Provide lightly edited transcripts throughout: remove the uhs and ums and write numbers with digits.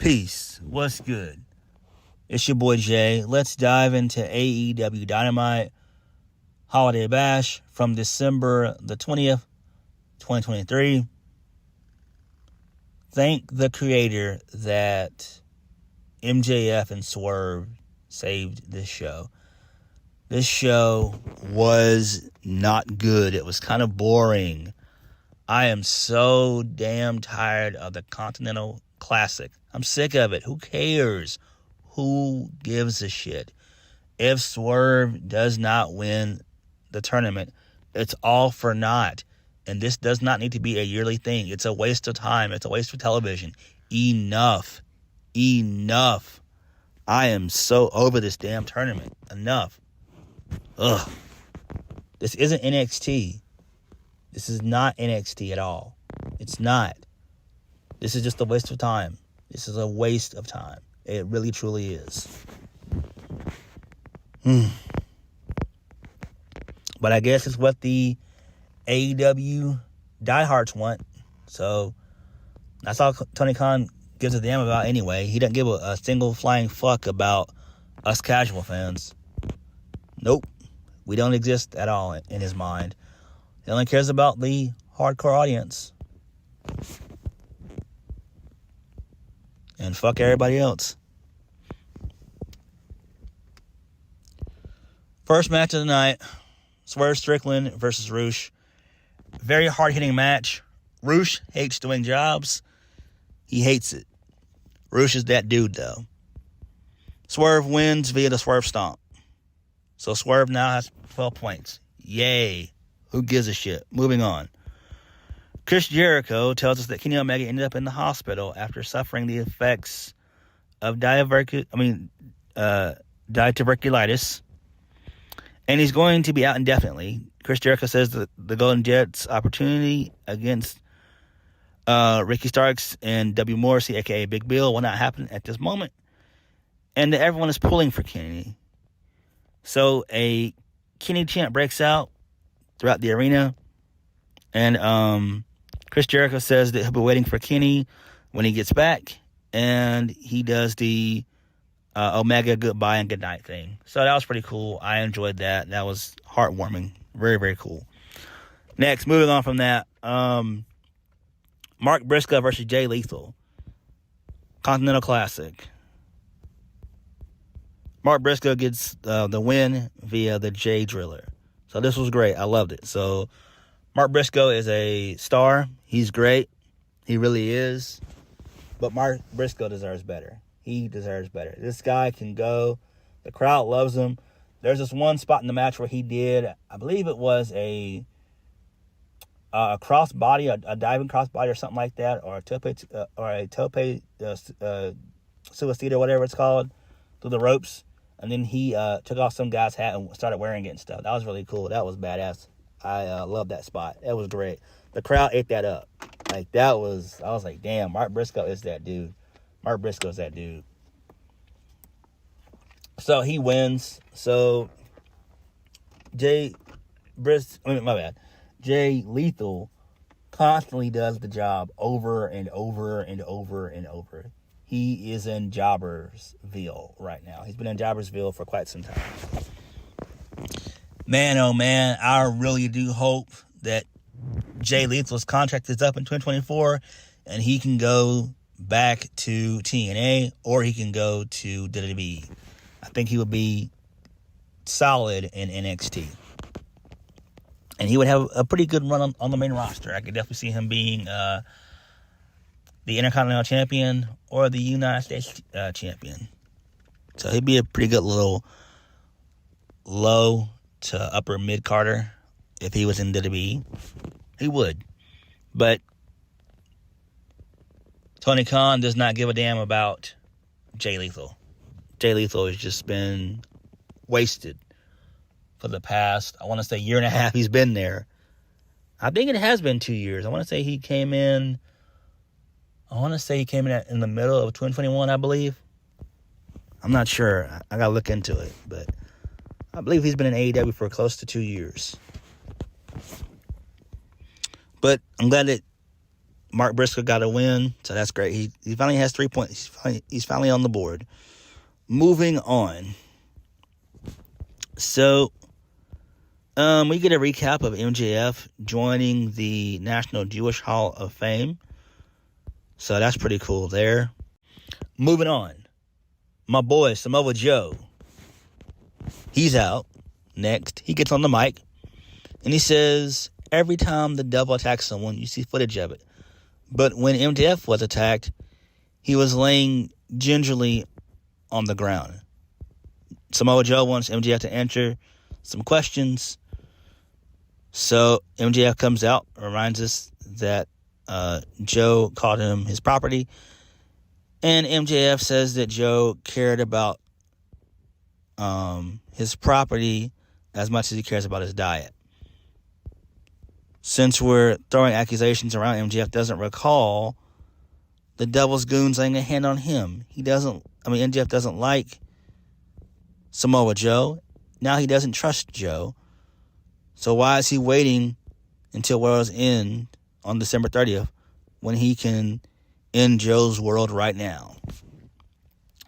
Peace. What's good? It's your boy Jay. Let's dive into AEW Dynamite Holiday Bash from December the 20th, 2023. Thank the creator that MJF and Swerve saved this show. This show was not good. It was kind of boring. I am so damn tired of the Continental Classic. I'm sick of it. Who cares? Who gives a shit? If Swerve does not win the tournament, it's all for naught. And this does not need to be a yearly thing. It's a waste of time. It's a waste of television. Enough. Enough. I am so over this damn tournament. Enough. Ugh. This isn't NXT. This is not NXT at all. It's not. This is just a waste of time. This is a waste of time. It really, truly is. But I guess it's what the AEW diehards want. So that's all Tony Khan gives a damn about anyway. He doesn't give a single flying fuck about us casual fans. Nope. We don't exist at all in his mind. He only cares about the hardcore audience. And fuck everybody else. First match of the night. Swerve Strickland versus Roosh. Very hard-hitting match. Roosh hates doing jobs. He hates it. Roosh is that dude, though. Swerve wins via the Swerve Stomp. So Swerve now has 12 points. Yay. Who gives a shit? Moving on. Chris Jericho tells us that Kenny Omega ended up in the hospital after suffering the effects of diverticulitis. And he's going to be out indefinitely. Chris Jericho says that the Golden Jets' opportunity against Ricky Starks and W. Morrissey, a.k.a. Big Bill, will not happen at this moment. And that everyone is pulling for Kenny. So a Kenny chant breaks out throughout the arena. And Chris Jericho says that he'll be waiting for Kenny when he gets back. And he does the Omega goodbye and goodnight thing. So that was pretty cool. I enjoyed that. That was heartwarming. Very, very cool. Next, moving on from that. Mark Briscoe versus Jay Lethal. Continental Classic. Mark Briscoe gets the win via the J Driller. So this was great. I loved it. So Mark Briscoe is a star. He's great. He really is. But Mark Briscoe deserves better. He deserves better. This guy can go. The crowd loves him. There's this one spot in the match where he did, I believe it was a crossbody, a diving crossbody or something like that, or a tope suicide or whatever it's called, through the ropes. And then he took off some guy's hat and started wearing it and stuff. That was really cool. That was badass. I love that spot. That was great. The crowd ate that up. I was like, damn, Mark Briscoe is that dude. Mark Briscoe is that dude. So he wins. So Jay Lethal constantly does the job over and over and over and over. He is in Jobbersville right now. He's been in Jobbersville for quite some time. Man, oh man, I really do hope that Jay Lethal's contract is up in 2024 and he can go back to TNA or he can go to WWE. I think he would be solid in NXT. And he would have a pretty good run on the main roster. I could definitely see him being the Intercontinental Champion or the United States Champion. So he'd be a pretty good little low to upper mid-carder if he was in WWE. He would. But Tony Khan does not give a damn about Jay Lethal. Jay Lethal has just been wasted for the past, I want to say, year and a half he's been there. I think it has been 2 years. I want to say he came in in the middle of 2021, I believe. I'm not sure. I got to look into it. But I believe he's been in AEW for close to 2 years. But I'm glad that Mark Briscoe got a win, so that's great. He finally has 3 points. He's finally on the board. Moving on. So, we get a recap of MJF joining the National Jewish Hall of Fame. So that's pretty cool there. Moving on. My boy, Samoa Joe. He's out. Next, he gets on the mic. And he says, every time the devil attacks someone, you see footage of it. But when MJF was attacked, he was laying gingerly on the ground. Samoa Joe wants MJF to answer some questions. So MJF comes out, reminds us that Joe called him his property. And MJF says that Joe cared about his property as much as he cares about his diet. Since we're throwing accusations around, MJF doesn't recall the Devil's goons laying a hand on him. MJF doesn't like Samoa Joe. Now he doesn't trust Joe. So why is he waiting until World's End on December 30th when he can end Joe's world right now?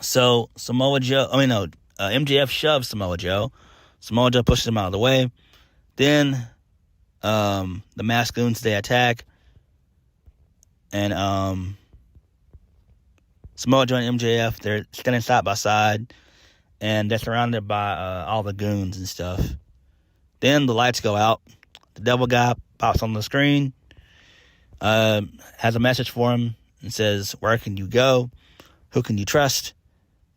So MJF shoves Samoa Joe. Samoa Joe pushes him out of the way. Then the masked goons, they attack. And Samoa Joe and MJF, they're standing side by side. And they're surrounded by all the goons and stuff. Then the lights go out. The devil guy pops on the screen. Has a message for him. And says, where can you go? Who can you trust?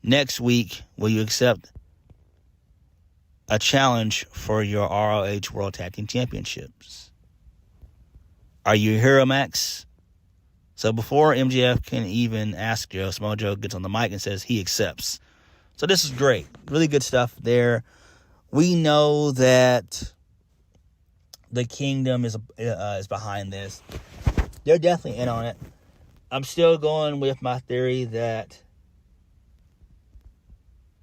Next week, will you accept a challenge for your ROH World Tag Team Championships? Are you a hero, Max? So before MJF can even ask Joe, Samoa Joe gets on the mic and says he accepts. So this is great. Really good stuff there. We know that the Kingdom is behind this. They're definitely in on it. I'm still going with my theory that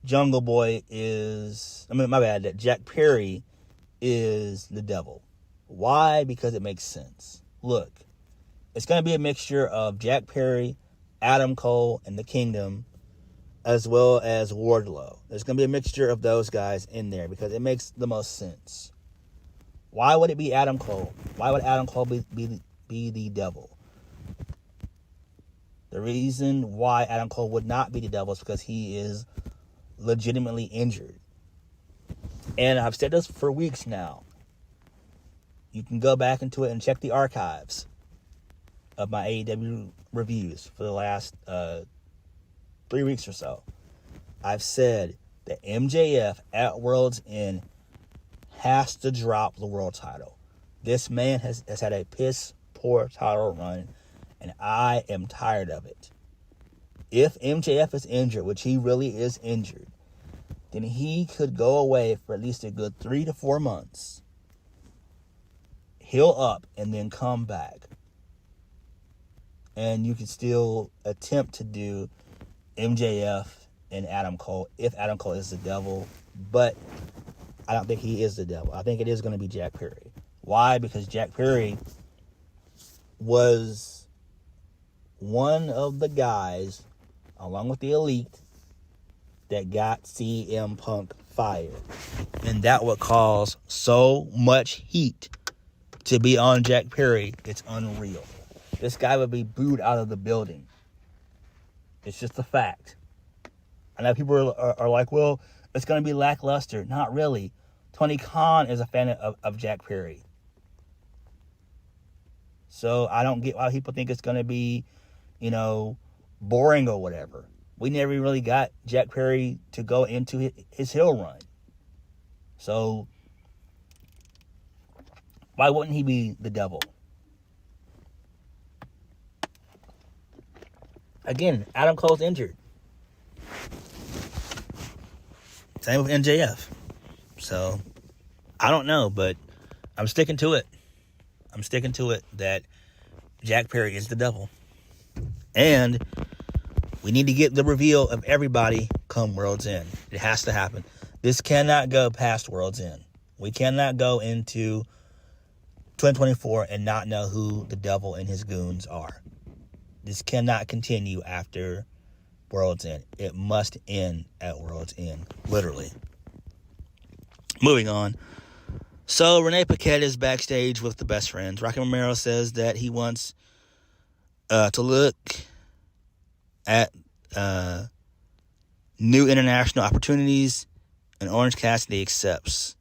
that Jack Perry is the devil. Why? Because it makes sense. Look, it's going to be a mixture of Jack Perry, Adam Cole, and the Kingdom, as well as Wardlow. There's going to be a mixture of those guys in there because it makes the most sense. Why would it be Adam Cole? Why would Adam Cole be the devil? The reason why Adam Cole would not be the devil is because he is legitimately injured. And I've said this for weeks now. You can go back into it and check the archives of my AEW reviews for the last 3 weeks or so. I've said that MJF at World's End has to drop the world title. This man has had a piss poor title run, and I am tired of it. If MJF is injured, which he really is injured, then he could go away for at least a good 3 to 4 months, heal up, and then come back. And you could still attempt to do MJF and Adam Cole if Adam Cole is the devil, but I don't think he is the devil. I think it is going to be Jack Perry. Why? Because Jack Perry was one of the guys, along with the Elite, that got CM Punk fired. And that would cause so much heat to be on Jack Perry, it's unreal. This guy would be booed out of the building. It's just a fact. I know people are like, well, it's going to be lackluster. Not really. Tony Khan is a fan of Jack Perry. So I don't get why people think it's going to be, boring or whatever. We never really got Jack Perry to go into his heel run. So why wouldn't he be the devil? Again, Adam Cole's injured. Same with MJF. So, I don't know, but I'm sticking to it. I'm sticking to it that Jack Perry is the devil. And we need to get the reveal of everybody come World's End. It has to happen. This cannot go past World's End. We cannot go into 2024 and not know who the devil and his goons are. This cannot continue after World's End. It must end at World's End, literally. Moving on. So Renee Paquette is backstage with the Best Friends. Rocky Romero says that he wants to look at new international opportunities, and Orange Cassidy accepts.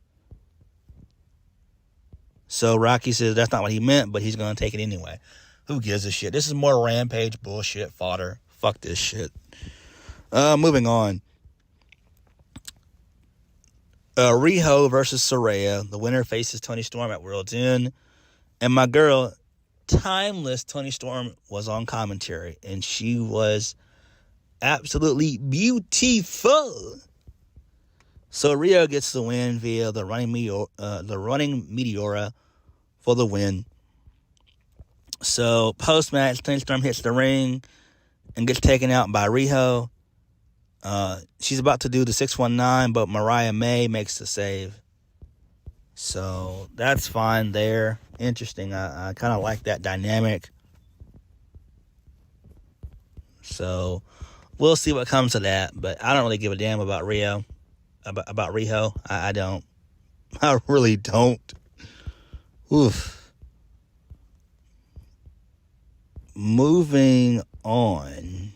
So Rocky says that's not what he meant, but he's going to take it anyway. Who gives a shit? This is more Rampage bullshit fodder. Fuck this shit. Moving on. Riho versus Saraya. The winner faces Toni Storm at World's End. And my girl, timeless Toni Storm, was on commentary. And she was absolutely beautiful. So Riho gets the win via the running Meteora for the win. So post-match, Toni Storm hits the ring and gets taken out by Riho. She's about to do the 619, but Mariah May makes the save. So that's fine there. Interesting. I kind of like that dynamic. So we'll see what comes of that. But I don't really give a damn about Riho. I don't. I really don't. Oof. Moving on.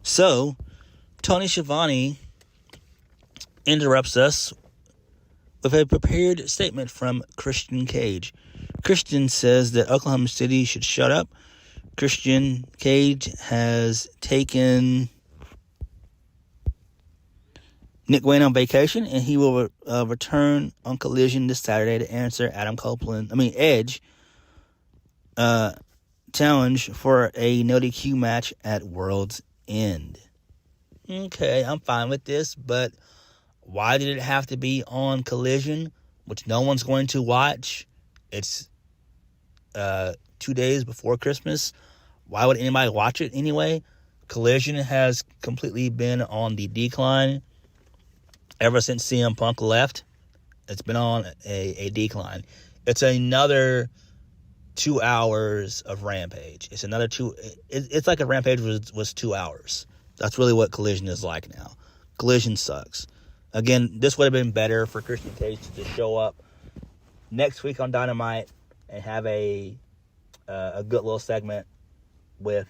So, Tony Schiavone interrupts us with a prepared statement from Christian Cage. Christian says that Oklahoma City should shut up. Christian Cage has taken Nick Wayne on vacation, and he will return on Collision this Saturday to answer Edge challenge for a no DQ match at World's End. Okay, I'm fine with this, but why did it have to be on Collision, which no one's going to watch? It's 2 days before Christmas. Why would anybody watch it anyway? Collision has completely been on the decline ever since CM Punk left. It's been on a decline. It's another 2 hours of Rampage. It's another it's like a Rampage was 2 hours. That's really what Collision is like now. Collision sucks. Again, this would have been better for Christian Cage to show up next week on Dynamite and have a good little segment with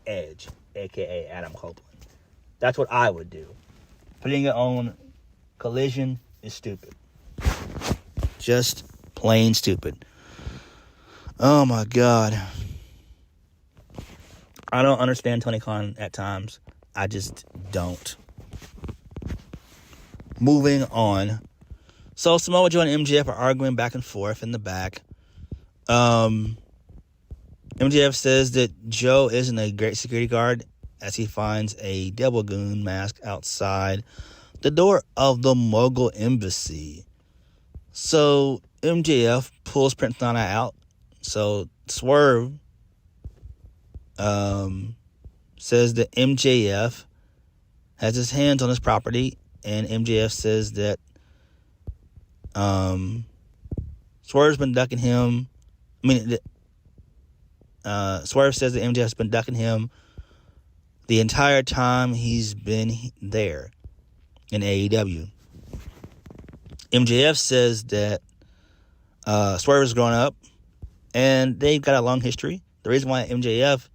Edge, a.k.a. Adam Copeland. That's what I would do. Putting it on Collision is stupid. Just plain stupid. Oh my God. I don't understand Tony Khan at times. I just don't. Moving on. So Samoa Joe and MJF are arguing back and forth in the back. MJF says that Joe isn't a great security guard as he finds a devil goon mask outside the door of the Mogul Embassy. So MJF pulls Prince Nana out. So Swerve says that MJF has his hands on his property, and MJF says that Swerve's been ducking him. Swerve says that MJF's been ducking him the entire time he's been there in AEW. MJF says that Swerve has grown up, and they've got a long history. The reason why MJF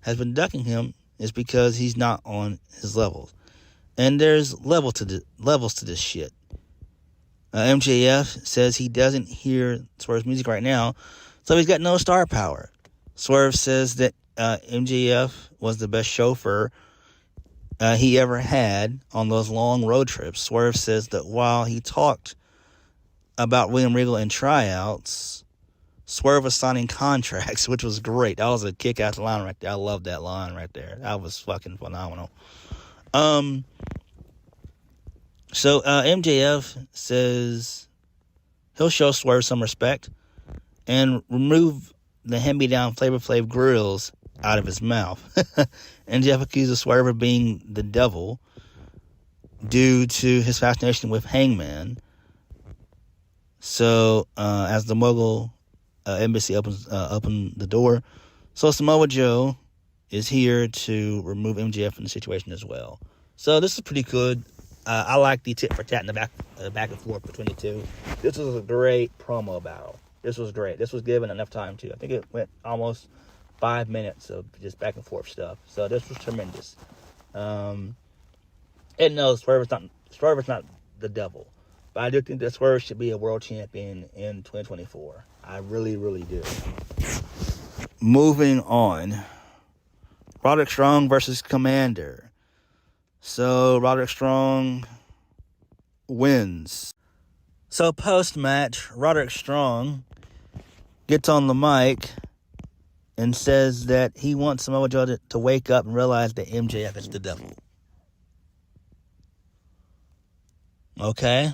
has been ducking him is because he's not on his levels. And there's levels to this shit. MJF says he doesn't hear Swerve's music right now, so he's got no star power. Swerve says that MJF was the best chauffeur he ever had on those long road trips. Swerve says that while he talked about William Regal and tryouts, Swerve was signing contracts, which was great. That was a kick-ass line right there. I love that line right there. That was fucking phenomenal. So MJF says he'll show Swerve some respect and remove the hand-me-down Flavor Flav grills out of his mouth. MJF accuses Swerve of being the devil due to his fascination with Hangman. So as the Mogul embassy opens the door, so Samoa Joe is here to remove MJF from the situation as well. So this is pretty good. I like the tit for tat in the back and forth between the two. This was a great promo battle. This was great. This was given enough time too. I think it went almost 5 minutes of just back and forth stuff. So this was tremendous. And no, Swerve is not the devil, but I do think that Swerve should be a world champion in 2024. I really, really do. Moving on, Roderick Strong versus Commander. So Roderick Strong wins. So post-match, Roderick Strong gets on the mic and says that he wants Samoa Joe to wake up and realize that MJF is the devil. Okay,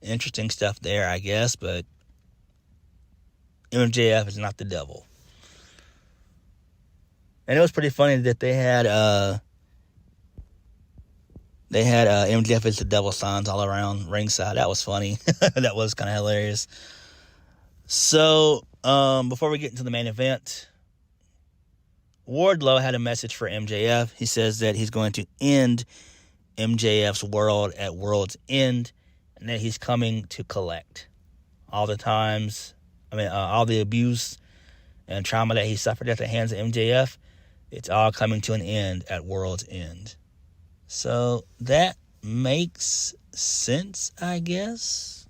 interesting stuff there, I guess, but MJF is not the devil. And it was pretty funny that they had MJF is the devil signs all around ringside. That was funny. That was kind of hilarious. So, before we get into the main event, Wardlow had a message for MJF. He says that he's going to end MJF's world at World's End, and that he's coming to collect all the all the abuse and trauma that he suffered at the hands of MJF. It's all coming to an end at World's End. So that makes sense, I guess.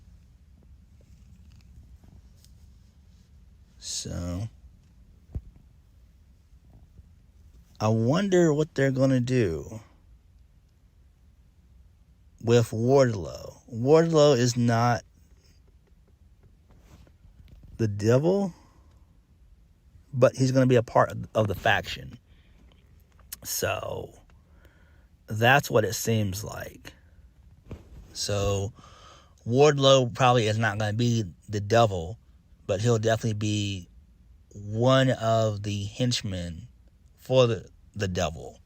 So I wonder what they're going to do with Wardlow. Wardlow is not the devil, but he's going to be a part of the faction. So that's what it seems like. So Wardlow probably is not going to be the devil, but he'll definitely be one of the henchmen for the devil,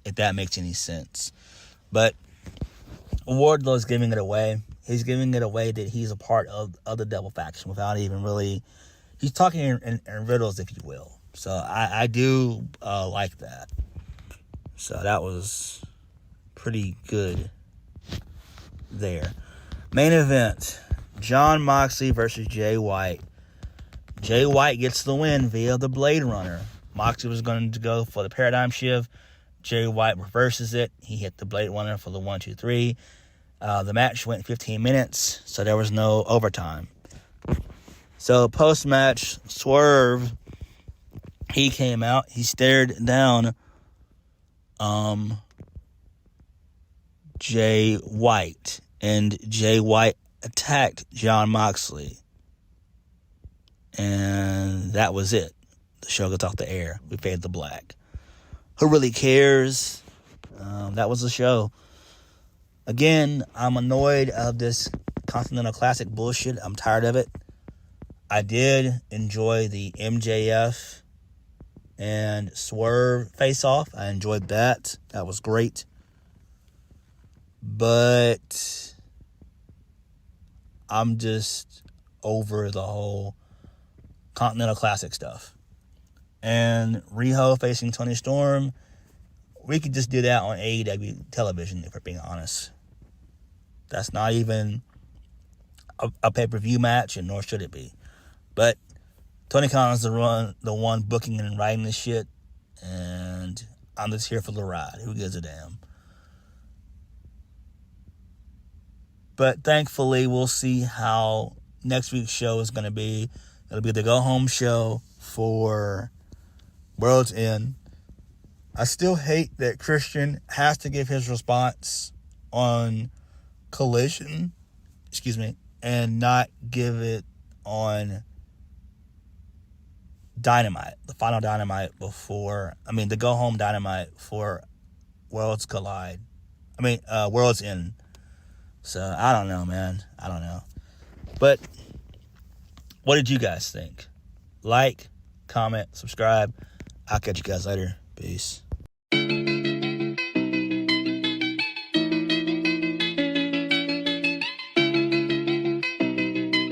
if that makes any sense. But Wardlow's giving it away. He's giving it away that he's a part of the devil faction without even really... He's talking in riddles, if you will. So I do like that. So that was pretty good there. Main event, Jon Moxley versus Jay White. Jay White gets the win via the Blade Runner. Moxley was going to go for the paradigm shift. Jay White reverses it. He hit the Blade Runner for the 1, 2, 3. The match went 15 minutes, so there was no overtime. So post-match, Swerve, he came out. He stared down Jay White, and Jay White attacked Jon Moxley. And that was it. The show goes off the air. We fade to black. Who really cares? That was the show. Again, I'm annoyed of this Continental Classic bullshit. I'm tired of it. I did enjoy the MJF and Swerve face-off. I enjoyed that. That was great. But I'm just over the whole Continental Classic stuff. And Riho facing Toni Storm, we could just do that on AEW television, if we're being honest. That's not even a pay-per-view match, and nor should it be. But Tony Khan is the one booking and writing this shit, and I'm just here for the ride. Who gives a damn? But thankfully, we'll see how next week's show is going to be. It'll be the go-home show for World's End. I still hate that Christian has to give his response on Collision, and not give it on Dynamite, the final Dynamite the go-home Dynamite for Worlds End. So, I don't know, man. I don't know. But, what did you guys think? Like, comment, subscribe. I'll catch you guys later. Peace.